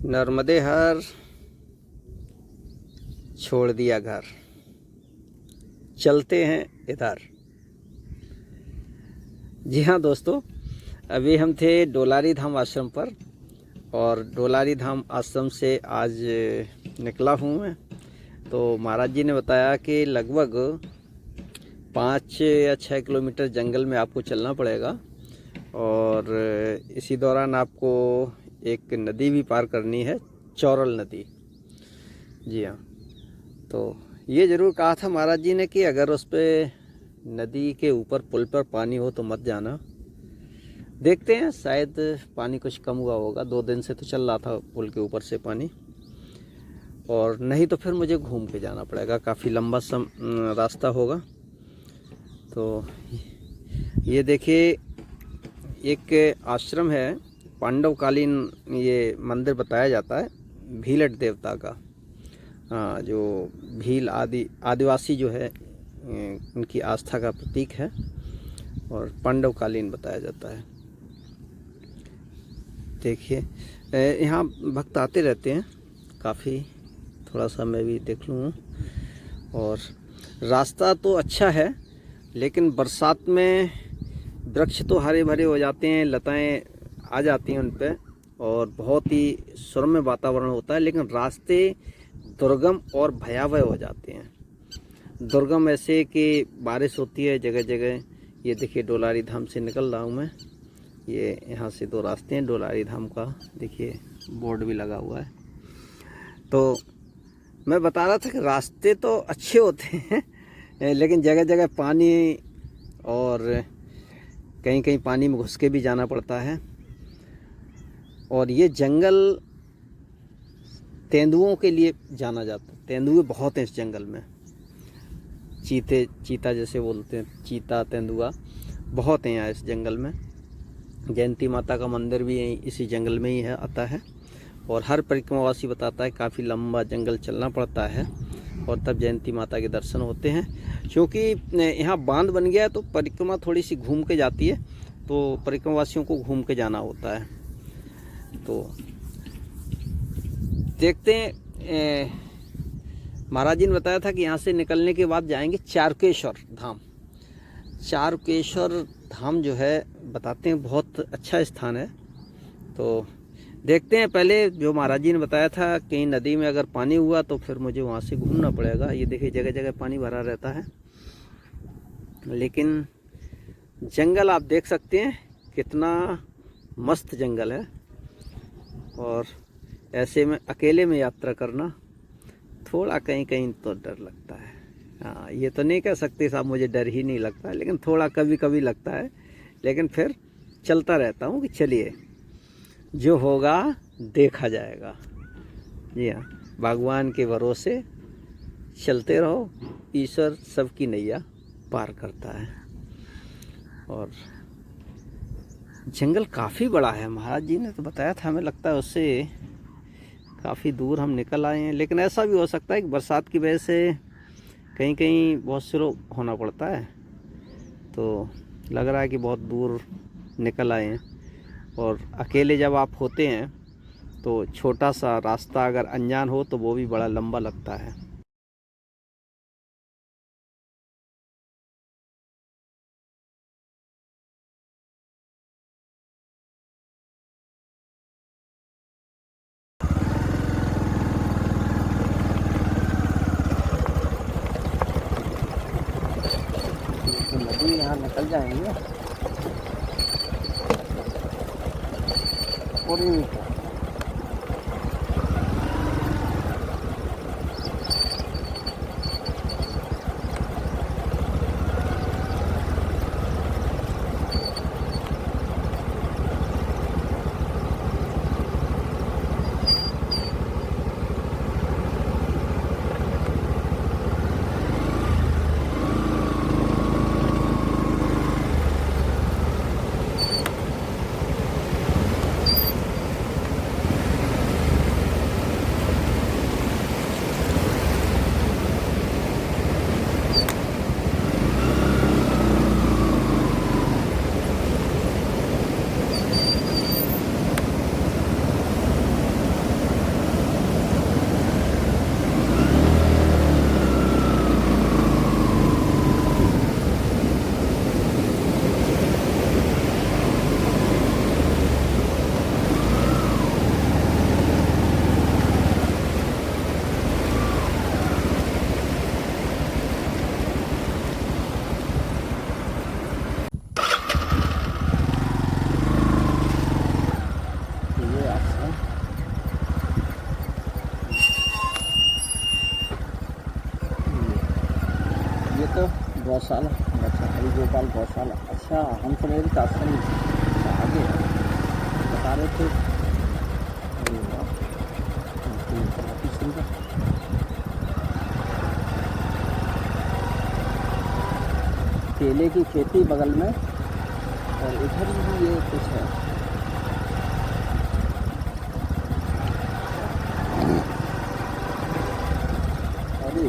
नर्मदे हर छोड़ दिया घर, चलते हैं इधर। जी हाँ दोस्तों, अभी हम थे डोलारी धाम आश्रम पर और डोलारी धाम आश्रम से आज निकला हूँ मैं। तो महाराज जी ने बताया कि लगभग 5 या 6 किलोमीटर जंगल में आपको चलना पड़ेगा और इसी दौरान आपको एक नदी भी पार करनी है, चौरल नदी। जी हाँ, तो ये ज़रूर कहा था महाराज जी ने कि अगर उस पर नदी के ऊपर पुल पर पानी हो तो मत जाना। देखते हैं, शायद पानी कुछ कम हुआ होगा। 2 दिन से तो चल रहा था पुल के ऊपर से पानी, और नहीं तो फिर मुझे घूम के जाना पड़ेगा, काफ़ी लंबा रास्ता होगा। तो ये देखिए, एक आश्रम है, पांडवकालीन ये मंदिर बताया जाता है, भीलट देवता का। हाँ, जो भील आदिवासी जो है उनकी आस्था का प्रतीक है और पांडवकालीन बताया जाता है। देखिए, यहाँ भक्त आते रहते हैं काफ़ी, थोड़ा सा मैं भी देख लूँ। और रास्ता तो अच्छा है, लेकिन बरसात में वृक्ष तो हरे भरे हो जाते हैं, लताएं आ जाती हैं उन पर और बहुत ही सुरम्य वातावरण होता है, लेकिन रास्ते दुर्गम और भयावह हो जाते हैं। दुर्गम ऐसे कि बारिश होती है जगह जगह। ये देखिए, डोलारी धाम से निकल रहा हूँ मैं। ये यहाँ से 2 रास्ते हैं डोलारी धाम का, देखिए बोर्ड भी लगा हुआ है। तो मैं बता रहा था कि रास्ते तो अच्छे होते हैं लेकिन जगह जगह पानी, और कहीं कहीं पानी में घुस के भी जाना पड़ता है। और ये जंगल तेंदुओं के लिए जाना जाता है। तेंदुए बहुत हैं इस जंगल में, चीता जैसे बोलते हैं, चीता तेंदुआ बहुत हैं यहाँ इस जंगल में। जयंती माता का मंदिर भी यहीं इसी जंगल में ही है, आता है। और हर परिक्रमावासी बताता है काफ़ी लंबा जंगल चलना पड़ता है और तब जयंती माता के दर्शन होते हैं। क्योंकि यहाँ बांध बन गया है तो परिक्रमा थोड़ी सी घूम के जाती है, तो परिक्रमावासियों को घूम के जाना होता है। तो देखते हैं, महाराज जी ने बताया था कि यहाँ से निकलने के बाद जाएंगे चारुकेश्वर धाम। चारुकेश्वर धाम जो है, बताते हैं बहुत अच्छा स्थान है। तो देखते हैं, पहले जो महाराज जी ने बताया था कहीं नदी में अगर पानी हुआ तो फिर मुझे वहाँ से घूमना पड़ेगा। ये देखिए, जगह जगह पानी भरा रहता है, लेकिन जंगल आप देख सकते हैं कितना मस्त जंगल है। और ऐसे में अकेले में यात्रा करना थोड़ा कहीं कहीं तो डर लगता है। हाँ, ये तो नहीं कह सकते साहब मुझे डर ही नहीं लगता, लेकिन थोड़ा कभी कभी लगता है, लेकिन फिर चलता रहता हूँ कि चलिए जो होगा देखा जाएगा। जी हाँ, भगवान के भरोसे चलते रहो, ईश्वर सबकी नैया पार करता है। और जंगल काफ़ी बड़ा है, महाराज जी ने तो बताया था, हमें लगता है उससे काफ़ी दूर हम निकल आए हैं। लेकिन ऐसा भी हो सकता है कि बरसात की वजह से कहीं कहीं बहुत स्लो होना पड़ता है, तो लग रहा है कि बहुत दूर निकल आए हैं। और अकेले जब आप होते हैं तो छोटा सा रास्ता अगर अनजान हो तो वो भी बड़ा लंबा लगता है। तो नदी यहाँ निकल जाएंगे पूरी। गौशाला, अच्छा हरि गोपाल गौशाला। अच्छा हम समझ रहे थे आश्रम से आगे बता रहे थे। अरे वाह, काफ़ी सुंदर। केले की खेती बगल में, और इधर भी ये कुछ है। अरे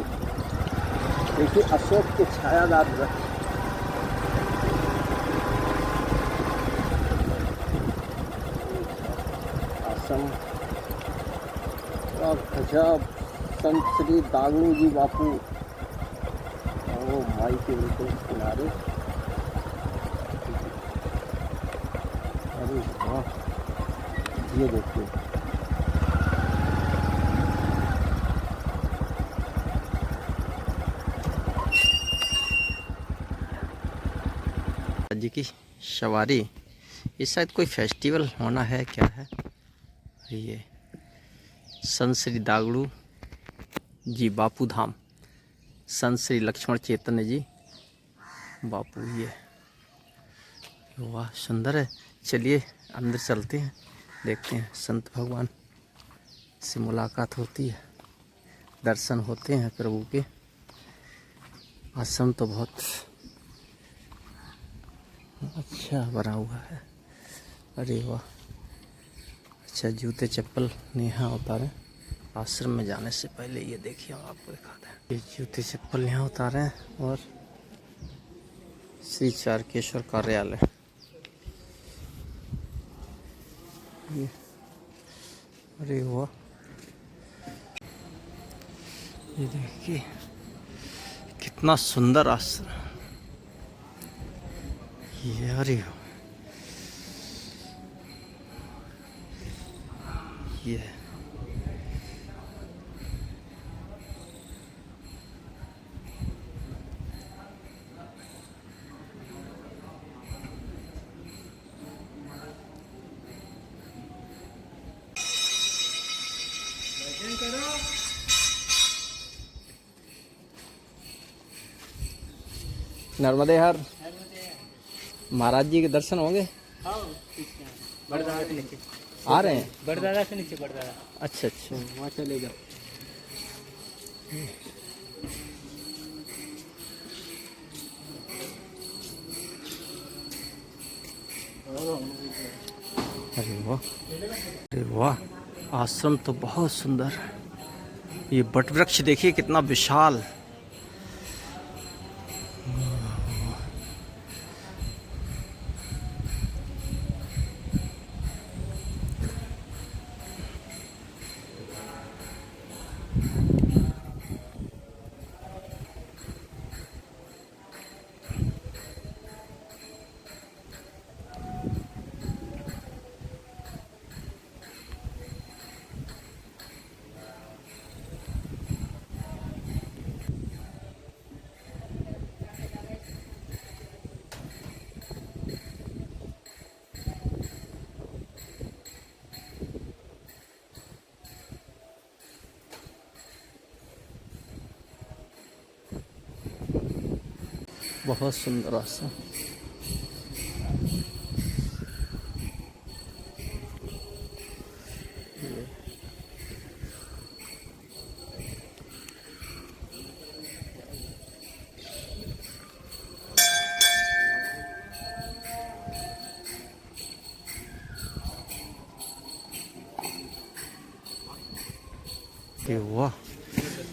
देखिए अशोक के छायादार वृक्ष। आश्रम और गजब, संत श्री दागड़ू जी बापू ओ माई के बिल्कुल किनारे। अरे वाह, ये देखिए जी की सवारी। ये शायद कोई फेस्टिवल होना है, क्या है ये। संत श्री दागड़ू जी बापू धाम, संत श्री लक्ष्मण चैतन्य जी बापू। ये वाह सुंदर है। चलिए अंदर चलते हैं, देखते हैं संत भगवान से मुलाकात होती है, दर्शन होते हैं प्रभु के। आश्रम तो बहुत अच्छा बना हुआ है। अरे वाह, अच्छा जूते चप्पल यहाँ उतारें आश्रम में जाने से पहले। ये देखिए हम आपको दिखाते हैं, ये जूते चप्पल यहाँ उतारें। और श्री चारकेश्वर कार्यालय, ये अरे वाह, ये देखिए कितना सुंदर आश्रम। ये अरे ये नर्मदे हर महाराज जी के दर्शन होंगे। बड़दादा से नीचे आ रहे हैं, बड़दादा से नीचे बड़दादा। अच्छा अच्छा वहाँ चले जाओ। अरे वाह, अरे वाह, आश्रम तो बहुत सुंदर। ये बट वृक्ष देखिए कितना विशाल। बहुत सुंदर आश्रम। वाह,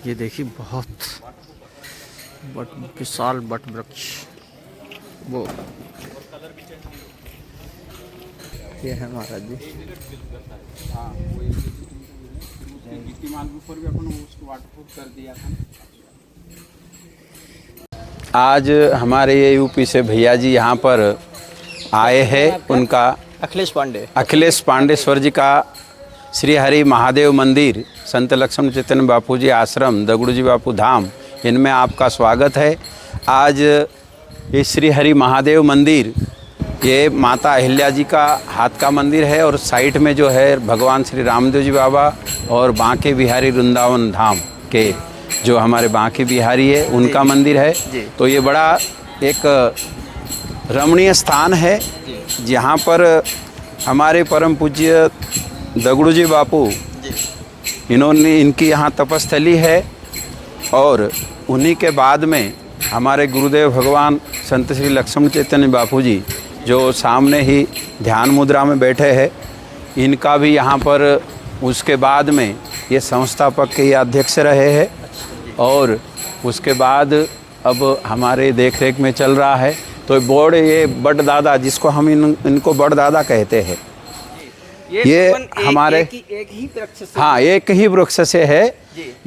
ये देखिए बहुत विशाल बट वृक्ष। वो ये है महाराज जी। हाँ वो गिट्टी माल के ऊपर भी अपन उसको वाटरप्रूफ कर दिया था। आज हमारे ये यूपी से भैया जी यहाँ पर आए हैं। उनका अखिलेश पांडेश्वर जी का श्री हरि महादेव मंदिर, संत लक्ष्मण चैतन्य बापू जी आश्रम, दगड़ू जी बापू धाम, इनमें आपका स्वागत है। आज ये श्री हरि महादेव मंदिर, ये माता अहिल्या जी का हाथ का मंदिर है, और साइड में जो है भगवान श्री रामदेव जी बाबा और बांके बिहारी वृंदावन धाम के जो हमारे बांके बिहारी है उनका मंदिर है। तो ये बड़ा एक रमणीय स्थान है जहाँ पर हमारे परम पूज्य दगड़ू बापू इन्होंने इनकी यहाँ तपस्थली है। और उन्हीं के बाद में हमारे गुरुदेव भगवान संत श्री लक्ष्मण चैतन्य बापू जी जो सामने ही ध्यान मुद्रा में बैठे हैं, इनका भी यहाँ पर उसके बाद में ये संस्थापक के अध्यक्ष रहे हैं। और उसके बाद अब हमारे देख रेख में चल रहा है। तो बोर्ड ये बड़ दादा जिसको हम इनको बड़ दादा कहते हैं, ये हमारे एक ही वृक्ष से, हाँ एक ही वृक्ष से है।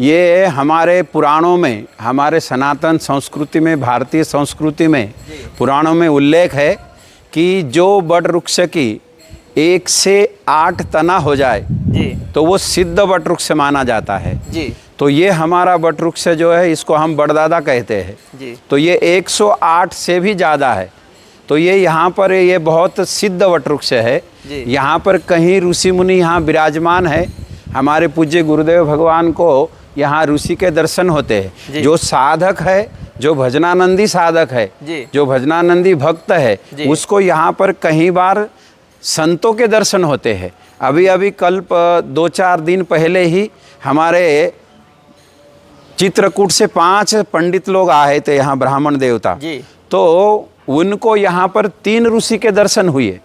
ये हमारे पुराणों में, हमारे सनातन संस्कृति में, भारतीय संस्कृति में पुराणों में उल्लेख है कि जो बड़ वृक्ष की 1 से 8 तना हो जाए तो वो सिद्ध बड़ वृक्ष माना जाता है जी। तो ये हमारा बड़ वृक्ष जो है इसको हम बड़दादा कहते हैं जी। तो ये 108 से भी ज़्यादा है। तो ये यहाँ पर ये बहुत सिद्ध वट वृक्ष है। यहाँ पर कहीं ऋषि मुनि यहाँ विराजमान है। हमारे पूज्य गुरुदेव भगवान को यहाँ ऋषि के दर्शन होते हैं। जो साधक है, जो भजनानंदी साधक है, जो भजनानंदी भक्त है, उसको यहाँ पर कई बार संतों के दर्शन होते हैं। अभी अभी कल 2-4 दिन पहले ही हमारे चित्रकूट से 5 पंडित लोग आए थे यहाँ, ब्राह्मण देवता। तो उनको यहाँ पर 3 ऋषि के दर्शन हुए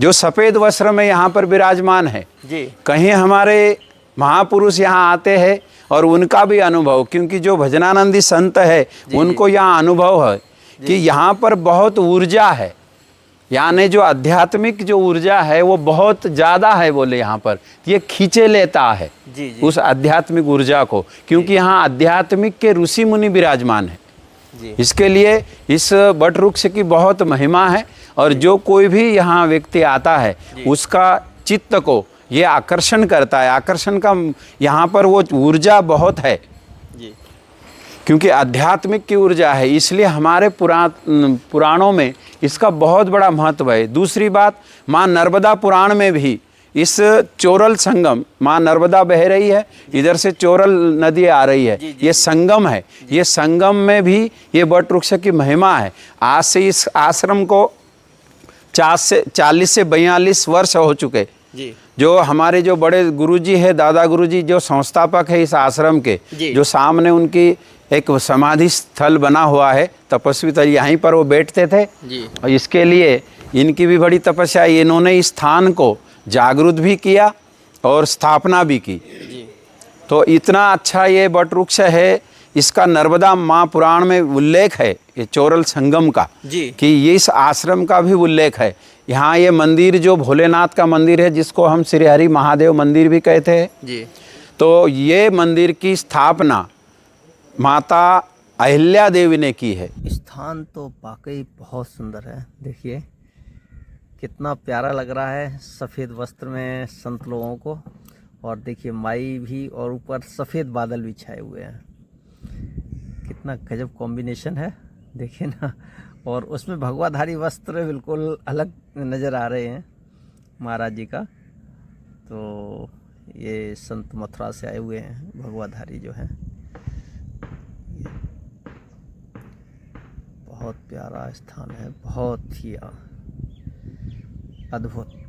जो सफ़ेद वस्त्र में यहाँ पर विराजमान है जी। कहीं हमारे महापुरुष यहाँ आते हैं और उनका भी अनुभव, क्योंकि जो भजनानंदी संत है उनको यहाँ अनुभव है कि यहाँ पर बहुत ऊर्जा है, यानी जो आध्यात्मिक जो ऊर्जा है वो बहुत ज़्यादा है। बोले यहाँ पर ये खींचे लेता है उस आध्यात्मिक ऊर्जा को, क्योंकि यहाँ आध्यात्मिक के ऋषि मुनि विराजमान है। इसके लिए इस बट वृक्ष की बहुत महिमा है। और जो कोई भी यहाँ व्यक्ति आता है उसका चित्त को ये आकर्षण करता है। आकर्षण का यहाँ पर वो ऊर्जा बहुत है क्योंकि आध्यात्मिक की ऊर्जा है, इसलिए हमारे पुराणों में इसका बहुत बड़ा महत्व है। दूसरी बात, माँ नर्मदा पुराण में भी इस चोरल संगम, माँ नर्मदा बह रही है, इधर से चोरल नदी आ रही है, ये संगम है। ये संगम में भी ये बट वृक्ष की महिमा है। आज से इस आश्रम को 40 से 42 वर्ष हो चुके। जो हमारे जो बड़े गुरुजी है, दादा गुरुजी जो संस्थापक है इस आश्रम के, जो सामने उनकी एक समाधि स्थल बना हुआ है, तपस्वी तल, यहीं पर वो बैठते थे और इसके लिए इनकी भी बड़ी तपस्या। इन्होंने इस स्थान को जागृत भी किया और स्थापना भी की। तो इतना अच्छा ये बट वृक्ष है। इसका नर्मदा माँ पुराण में उल्लेख है, ये चोरल संगम का, कि ये इस आश्रम का भी उल्लेख है। यहाँ ये मंदिर जो भोलेनाथ का मंदिर है, जिसको हम श्री हरि महादेव मंदिर भी कहते हैं, तो ये मंदिर की स्थापना माता अहिल्या देवी ने की है। स्थान तो वाकई बहुत सुंदर है। देखिए कितना प्यारा लग रहा है सफ़ेद वस्त्र में संत लोगों को। और देखिए माई भी, और ऊपर सफ़ेद बादल भी छाए हुए हैं। कितना गजब कॉम्बिनेशन है, देखिए ना। और उसमें भगवाधारी वस्त्र बिल्कुल अलग नज़र आ रहे हैं महाराज जी का। तो ये संत मथुरा से आए हुए हैं, भगवाधारी जो है। बहुत प्यारा स्थान है, बहुत ही अद्भुत।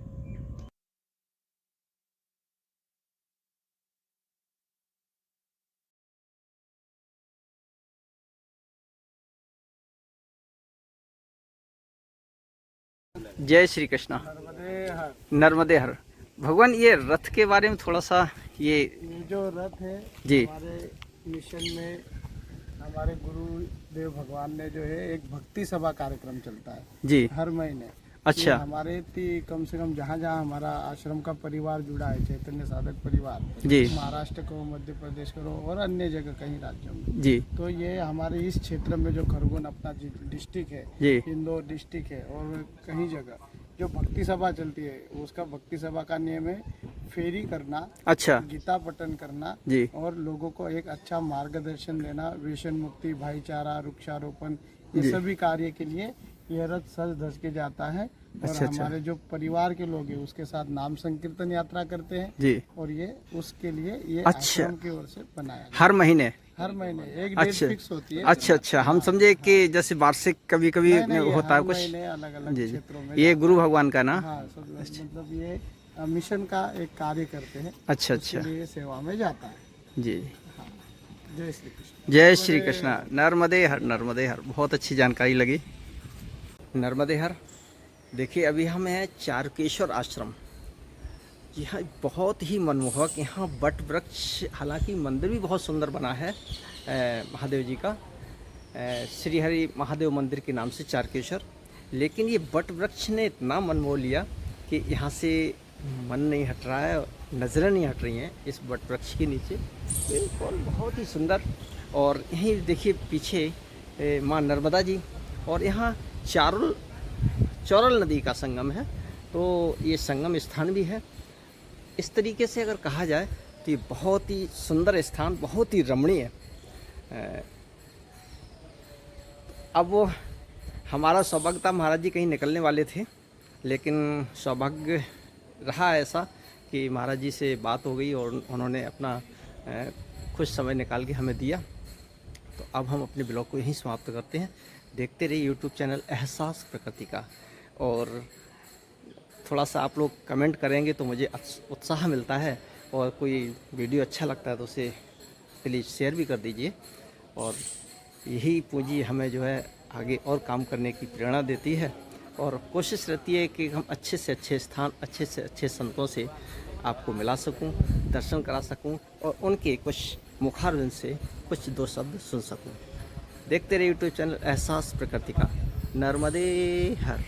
जय श्री कृष्णा। नर्मदे हर। भगवान ये रथ के बारे में थोड़ा सा, ये जो रथ है जी, हमारे मिशन में हमारे गुरुदेव भगवान ने जो है एक भक्ति सभा कार्यक्रम चलता है जी हर महीने। अच्छा। हमारे कम से कम जहाँ जहाँ हमारा आश्रम का परिवार जुड़ा है, चैतन्य साधक परिवार जी, महाराष्ट्र को, मध्य प्रदेश को और अन्य जगह कई राज्यों में जी, तो ये हमारे इस क्षेत्र में जो खरगोन अपना डिस्ट्रिक्ट है, इंदौर डिस्ट्रिक्ट है, और कहीं जगह जो भक्ति सभा चलती है, उसका भक्ति सभा का नियम है फेरी करना, अच्छा, गीता पठन करना जी, और लोगों को एक अच्छा मार्गदर्शन देना, व्यसन मुक्ति, भाईचारा, वृक्षारोपण, ये सभी कार्य के लिए यह रथ सज धज के जाता है। और अच्छा। हमारे जो परिवार के लोग हैं उसके साथ नाम संकीर्तन यात्रा करते हैं जी। और ये उसके लिए ये अच्छा। आश्रम की ओर से बनाया गया हर महीने? हर महीने एक डेट अच्छा फिक्स होती है। अच्छा, हम समझे कि जैसे वार्षिक कभी कभी नहीं, नहीं, ये होता है हर कुछ। महीने अलग अलग जी क्षेत्रों में ये गुरु भगवान का ना? हाँ सब मतलब ये मिशन का एक कार्य करते हैं। अच्छा उसके लिए सेवा में जाता है। जी। जय श्री कृष्ण। जय श्री कृष्णा। नर्मदे हर, नर्मदे हर। बहुत अच्छी जानकारी लगी। नर्मदे हर। देखिए अभी हम हैं चारुकेश्वर आश्रम। यह बहुत ही मनमोहक, यहाँ वट वृक्ष, हालांकि मंदिर भी बहुत सुंदर बना है महादेव जी का, श्री हरि महादेव मंदिर के नाम से चारुकेश्वर। लेकिन ये वट वृक्ष ने इतना मन मोह लिया कि यहाँ से मन नहीं हट रहा है, नज़रें नहीं हट रही हैं इस वट वृक्ष के नीचे। बिल्कुल बहुत ही सुंदर। और यहीं देखिए पीछे माँ नर्मदा जी, और यहाँ चौरल नदी का संगम है, तो ये संगम स्थान भी है। इस तरीके से अगर कहा जाए तो ये बहुत ही सुंदर स्थान, बहुत ही रमणीय। अब वो हमारा सौभाग्य था, महाराज जी कहीं निकलने वाले थे, लेकिन सौभाग्य रहा ऐसा कि महाराज जी से बात हो गई और उन्होंने अपना कुछ समय निकाल के हमें दिया। तो अब हम अपने ब्लॉग को यहीं समाप्त करते हैं। देखते रहिए यूट्यूब चैनल एहसास प्रकृति का, और थोड़ा सा आप लोग कमेंट करेंगे तो मुझे उत्साह मिलता है, और कोई वीडियो अच्छा लगता है तो उसे प्लीज़ शेयर भी कर दीजिए। और यही पूंजी हमें जो है आगे और काम करने की प्रेरणा देती है, और कोशिश रहती है कि हम अच्छे से अच्छे स्थान, अच्छे से अच्छे संतों से आपको मिला सकूं, दर्शन करा सकूं, और उनके कुछ मुखारविंद से कुछ दो शब्द सुन सकूं। देखते रहिए यूट्यूब चैनल एहसास प्रकृति का। नर्मदे हर।